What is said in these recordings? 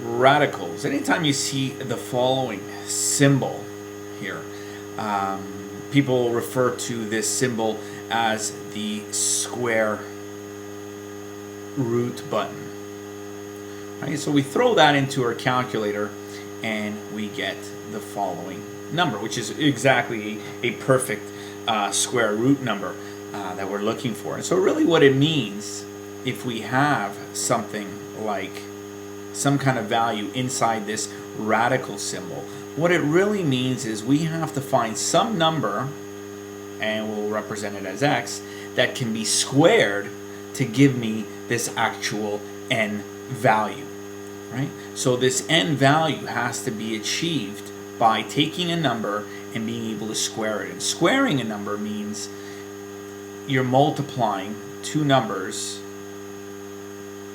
Radicals. Anytime you see the following symbol here, people refer to this symbol as the square root button. Right? So we throw that into our calculator and we get the following number, which is exactly a perfect square root number that we're looking for. And so really what it means, if we have something like some kind of value inside this radical symbol, what it really means is we have to find some number, and we'll represent it as x, that can be squared to give me this actual n value, right? So this n value has to be achieved by taking a number and being able to square it. And squaring a number means you're multiplying two numbers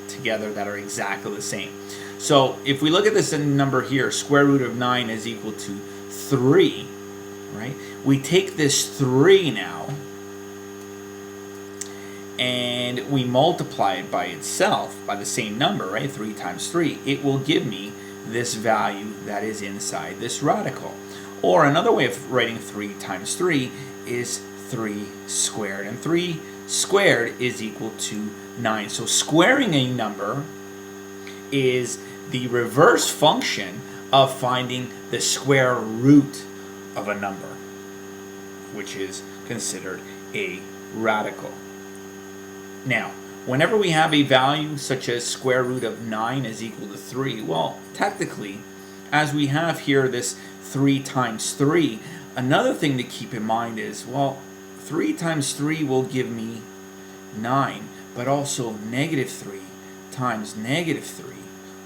together that are exactly the same. So if we look at this number here, square root of 9 is equal to 3, right? We take this 3 now and we multiply it by itself, by the same number, right? 3 times 3. It will give me this value that is inside this radical. Or another way of writing 3 times 3 is 3 squared. And 3 squared is equal to 9. So squaring a number is the reverse function of finding the square root of a number, which is considered a radical. Now, whenever we have a value such as square root of 9 is equal to 3, well, technically, as we have here this 3 times 3, another thing to keep in mind is, well, 3 times 3 will give me 9, but also negative 3 times negative 3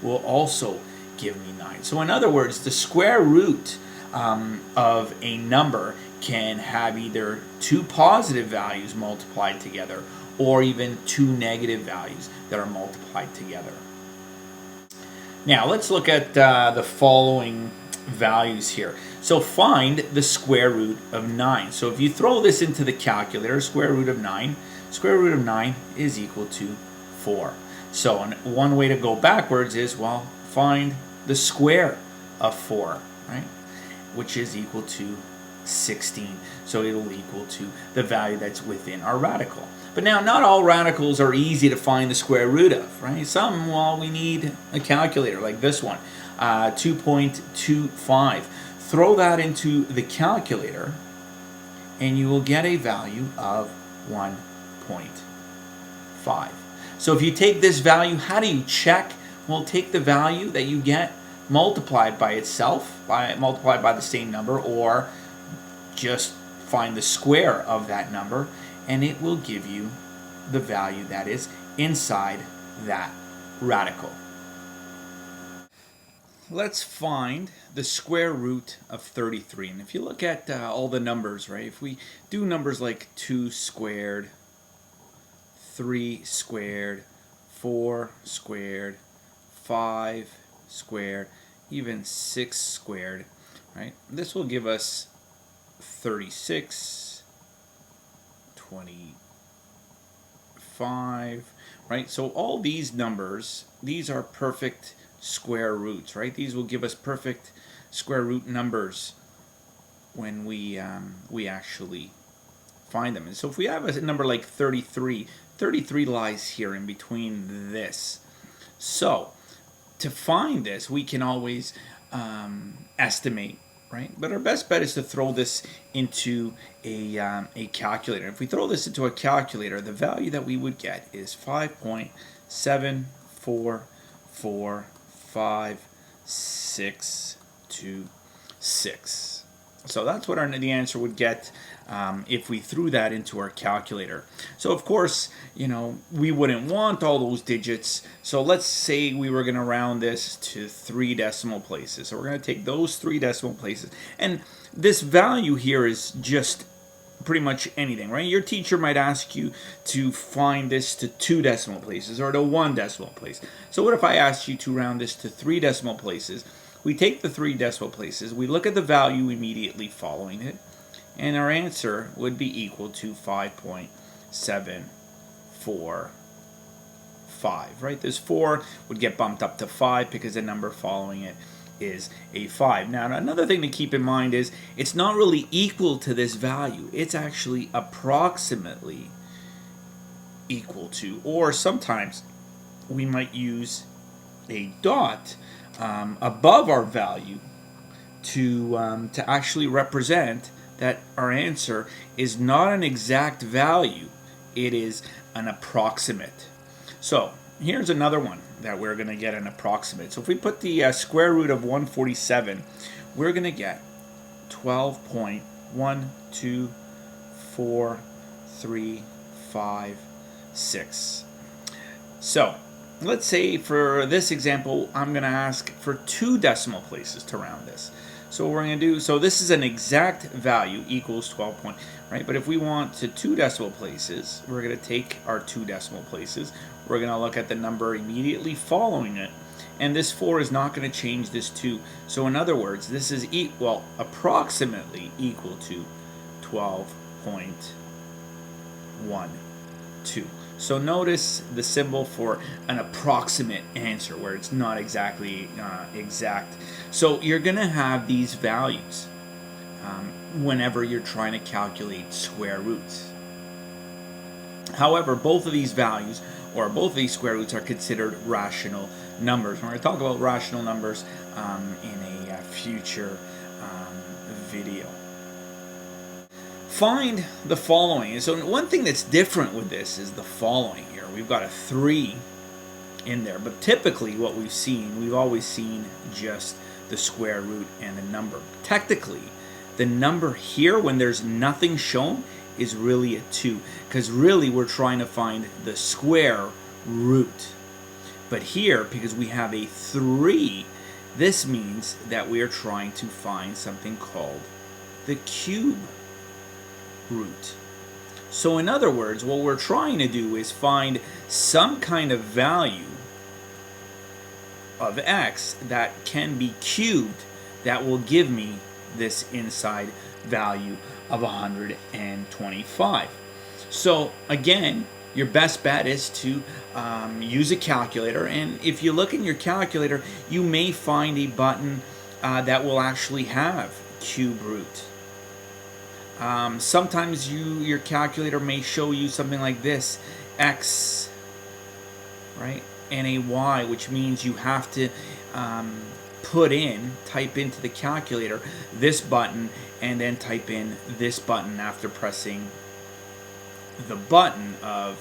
will also give me 9. So in other words, the square root of a number can have either two positive values multiplied together or even two negative values that are multiplied together. Now let's look at the following values here. So find the square root of 9. So if you throw this into the calculator, square root of 9 is equal to 4. So one way to go backwards is, well, find the square of 4, right? Which is equal to 16. So it'll equal to the value that's within our radical. But now, not all radicals are easy to find the square root of, right? Some, well, we need a calculator like this one, 2.25. Throw that into the calculator, and you will get a value of 1.5. So if you take this value, how do you check? Well, take the value that you get multiplied by itself, multiplied by the same number, or just find the square of that number, and it will give you the value that is inside that radical. Let's find the square root of 33. And if you look at all the numbers, right, if we do numbers like 2 squared, 3 squared, 4 squared, 5 squared, even 6 squared, right, this will give us 36, 25, right? So all these numbers, these are perfect square roots, right? These will give us perfect square root numbers when we actually find them. And so if we have a number like 33, 33 lies here in between this. So to find this, we can always estimate, right? But our best bet is to throw this into a calculator. If we throw this into a calculator, the value that we would get is 5.744566. So that's what the answer would get if we threw that into our calculator. So of course, we wouldn't want all those digits. So let's say we were going to round this to 3 decimal places. So we're going to take those 3 decimal places. And this value here is just pretty much anything, right? Your teacher might ask you to find this to 2 decimal places or to 1 decimal place. So what if I asked you to round this to 3 decimal places? We take the 3 decimal places, we look at the value immediately following it, and our answer would be equal to 5.744566. 5, right? This 4 would get bumped up to 5 because the number following it is a 5. Now, another thing to keep in mind is it's not really equal to this value. It's actually approximately equal to, or sometimes we might use a dot above our value to actually represent that our answer is not an exact value, it is an approximate. So here's another one that we're going to get an approximate. So if we put the square root of 147, we're going to get 12.12435.6. So let's say for this example, I'm going to ask for 2 decimal places to round this. So what we're going to do, so this is an exact value equals 12 point, right? But if we want to 2 decimal places, we're going to take our 2 decimal places. We're going to look at the number immediately following it. And this 4 is not going to change this 2. So in other words, this is approximately equal to 12.12. So notice the symbol for an approximate answer where it's not exactly exact. So you're going to have these values whenever you're trying to calculate square roots. However, both of these values or both of these square roots are considered rational numbers. We're going to talk about rational numbers in a future video. Find the following. So one thing that's different with this is the following here. We've got a 3 in there, but typically what we've always seen just the square root and the number. Technically, the number here, when there's nothing shown, is really a 2, because really we're trying to find the square root. But here, because we have a 3, this means that we are trying to find something called the cube root. So in other words, what we're trying to do is find some kind of value of x that can be cubed that will give me this inside value of 125. So again, your best bet is to use a calculator, and if you look in your calculator, you may find a button that will actually have cube root. Sometimes your calculator may show you something like this, x, right, and a y, which means you have to type into the calculator this button and then type in this button after pressing the button of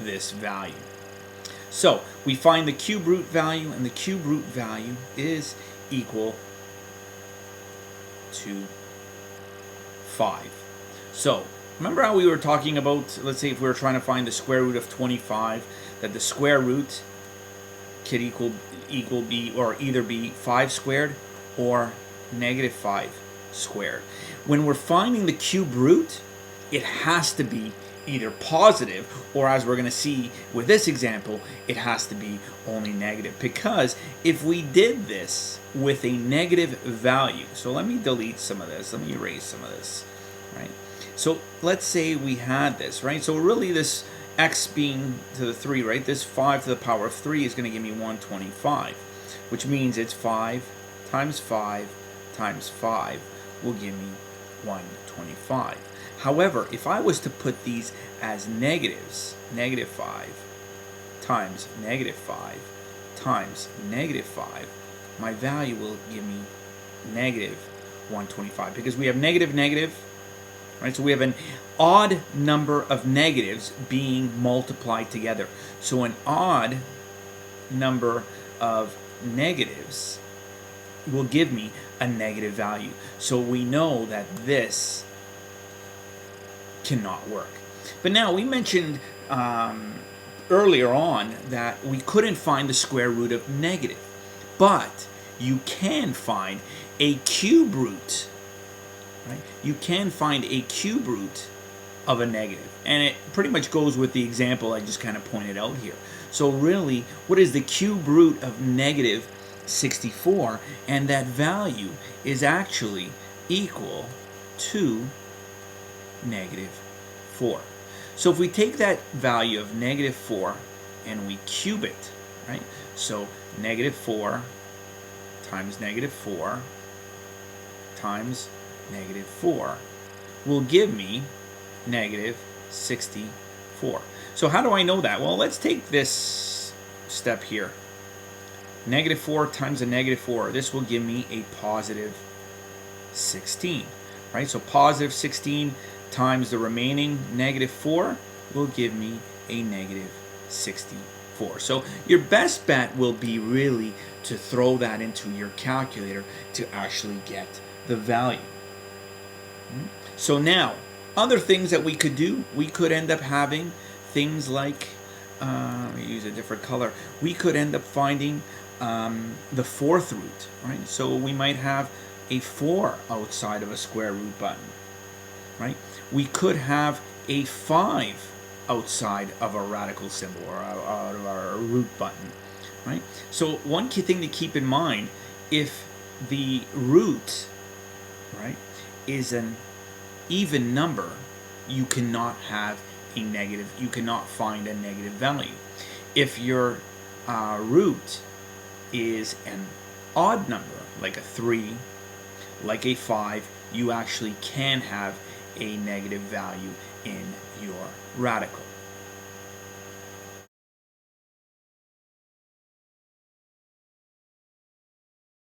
this value. So we find the cube root value, and the cube root value is equal to 5. So remember how we were talking about, let's say if we were trying to find the square root of 25, that the square root could either be 5 squared or negative 5 squared. When we're finding the cube root, it has to be either positive, or as we're going to see with this example, it has to be only negative. Because if we did this with a negative value, so let me delete some of this, let me erase some of this, right? So let's say we had this, right? So really this x being to the 3, right? This 5 to the power of 3 is going to give me 125, which means it's 5 times 5 times 5 will give me 125. However, if I was to put these as negatives, negative 5 times negative 5 times negative 5, my value will give me negative 125, because we have negative, negative, right? So we have an odd number of negatives being multiplied together. So an odd number of negatives will give me a negative value. So we know that this cannot work. But now we mentioned earlier on that we couldn't find the square root of negative, but you can find a cube root, right? You can find a cube root of a negative, and it pretty much goes with the example I just kind of pointed out here. So really, what is the cube root of negative 64? And that value is actually equal to negative 4. So if we take that value of negative 4 and we cube it, right? So negative 4 times negative 4 times negative 4 will give me negative 64. So how do I know that? Well, let's take this step here. Negative 4 times a negative 4. This will give me a positive 16, right? So positive 16 times the remaining negative 4 will give me a negative 64. So your best bet will be really to throw that into your calculator to actually get the value. So now, other things that we could do, we could end up having things like, let me use a different color, we could end up finding the fourth root, right? So we might have a 4 outside of a square root button, right? We could have a 5 outside of a radical symbol or out of our root button, right? So one key thing to keep in mind, if the root, right, is an even number, you cannot have a negative, you cannot find a negative value. If your root is an odd number, like a 3, like a 5, you actually can have a negative value in your radical.